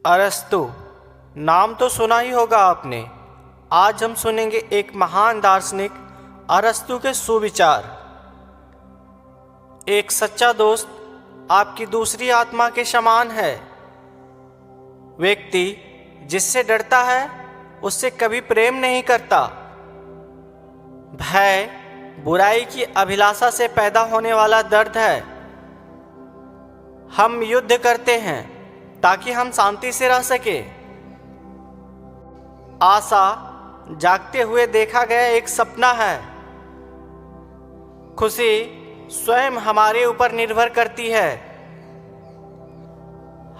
अरस्तु नाम तो सुना ही होगा आपने। आज हम सुनेंगे एक महान दार्शनिक अरस्तु के सुविचार। एक सच्चा दोस्त आपकी दूसरी आत्मा के समान है। व्यक्ति जिससे डरता है उससे कभी प्रेम नहीं करता। भय बुराई की अभिलाषा से पैदा होने वाला दर्द है। हम युद्ध करते हैं ताकि हम शांति से रह सके। आशा जागते हुए देखा गया एक सपना है। खुशी स्वयं हमारे ऊपर निर्भर करती है।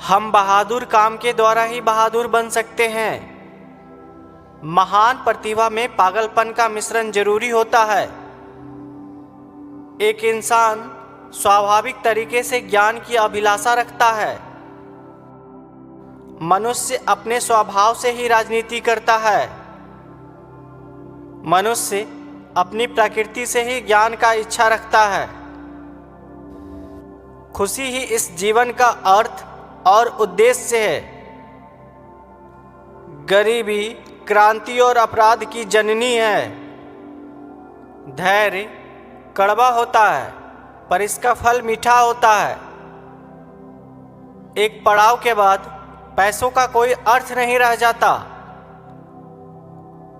हम बहादुर काम के द्वारा ही बहादुर बन सकते हैं। महान प्रतिभा में पागलपन का मिश्रण जरूरी होता है। एक इंसान स्वाभाविक तरीके से ज्ञान की अभिलाषा रखता है। मनुष्य अपने स्वभाव से ही राजनीति करता है। मनुष्य अपनी प्रकृति से ही ज्ञान का इच्छा रखता है। खुशी ही इस जीवन का अर्थ और उद्देश्य है। गरीबी क्रांति और अपराध की जननी है। धैर्य कड़वा होता है पर इसका फल मीठा होता है। एक पड़ाव के बाद पैसों का कोई अर्थ नहीं रह जाता।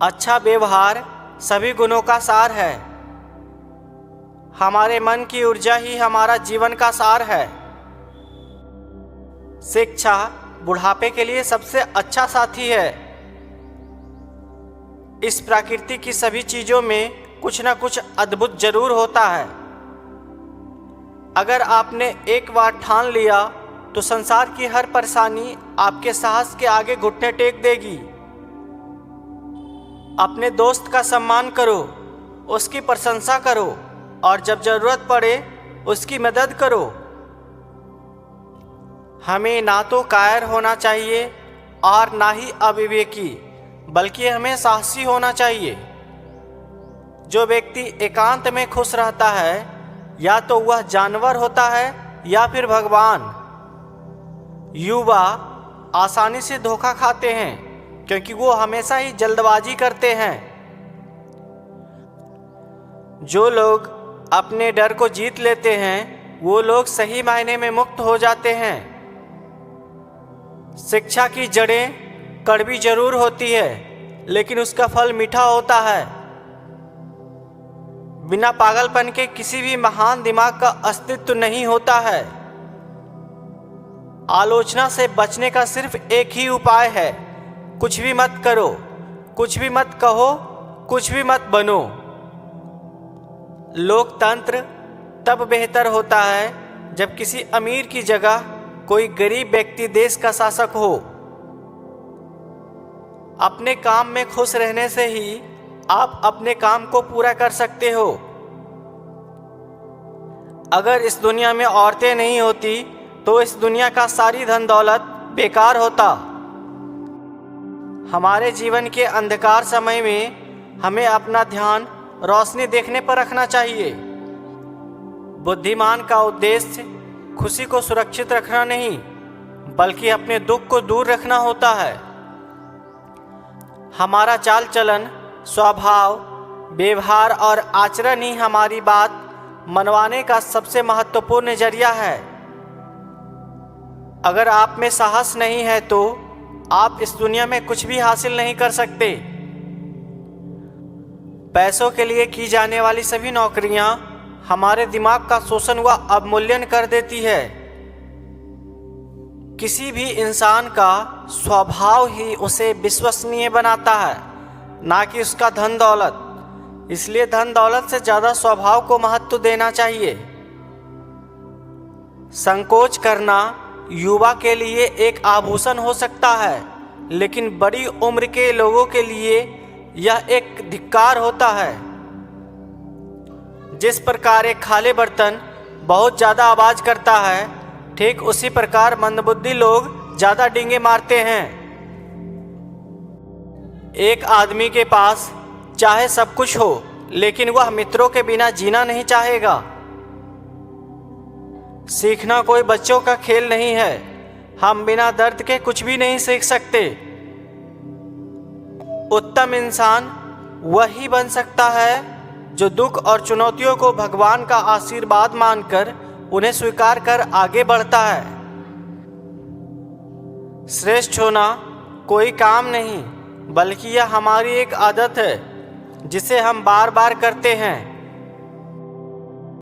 अच्छा व्यवहार सभी गुणों का सार है। हमारे मन की ऊर्जा ही हमारा जीवन का सार है। शिक्षा बुढ़ापे के लिए सबसे अच्छा साथी है। इस प्रकृति की सभी चीजों में कुछ न कुछ अद्भुत जरूर होता है। अगर आपने एक बार ठान लिया तो संसार की हर परेशानी आपके साहस के आगे घुटने टेक देगी। अपने दोस्त का सम्मान करो, उसकी प्रशंसा करो और जब जरूरत पड़े उसकी मदद करो। हमें ना तो कायर होना चाहिए और ना ही अविवेकी, बल्कि हमें साहसी होना चाहिए। जो व्यक्ति एकांत में खुश रहता है या तो वह जानवर होता है या फिर भगवान। युवा आसानी से धोखा खाते हैं क्योंकि वो हमेशा ही जल्दबाजी करते हैं। जो लोग अपने डर को जीत लेते हैं वो लोग सही मायने में मुक्त हो जाते हैं। शिक्षा की जड़ें कड़वी जरूर होती है लेकिन उसका फल मीठा होता है। बिना पागलपन के किसी भी महान दिमाग का अस्तित्व नहीं होता है। आलोचना से बचने का सिर्फ एक ही उपाय है, कुछ भी मत करो, कुछ भी मत कहो, कुछ भी मत बनो। लोकतंत्र तब बेहतर होता है जब किसी अमीर की जगह कोई गरीब व्यक्ति देश का शासक हो। अपने काम में खुश रहने से ही आप अपने काम को पूरा कर सकते हो। अगर इस दुनिया में औरतें नहीं होती तो इस दुनिया का सारी धन दौलत बेकार होता। हमारे जीवन के अंधकार समय में हमें अपना ध्यान रोशनी देखने पर रखना चाहिए। बुद्धिमान का उद्देश्य खुशी को सुरक्षित रखना नहीं बल्कि अपने दुख को दूर रखना होता है। हमारा चाल चलन, स्वभाव, व्यवहार और आचरण ही हमारी बात मनवाने का सबसे महत्वपूर्ण जरिया है। अगर आप में साहस नहीं है तो आप इस दुनिया में कुछ भी हासिल नहीं कर सकते। पैसों के लिए की जाने वाली सभी नौकरियां हमारे दिमाग का शोषण व अवमूल्यन कर देती है। किसी भी इंसान का स्वभाव ही उसे विश्वसनीय बनाता है, ना कि उसका धन दौलत। इसलिए धन दौलत से ज़्यादा स्वभाव को महत्व देना चाहिए। संकोच करना युवा के लिए एक आभूषण हो सकता है लेकिन बड़ी उम्र के लोगों के लिए यह एक धिक्कार होता है। जिस प्रकार एक खाली बर्तन बहुत ज़्यादा आवाज़ करता है, ठीक उसी प्रकार मंदबुद्धि लोग ज़्यादा डींगे मारते हैं। एक आदमी के पास चाहे सब कुछ हो लेकिन वह मित्रों के बिना जीना नहीं चाहेगा। सीखना कोई बच्चों का खेल नहीं है, हम बिना दर्द के कुछ भी नहीं सीख सकते। उत्तम इंसान वही बन सकता है जो दुख और चुनौतियों को भगवान का आशीर्वाद मानकर उन्हें स्वीकार कर आगे बढ़ता है। श्रेष्ठ होना कोई काम नहीं, बल्कि यह हमारी एक आदत है जिसे हम बार बार करते हैं।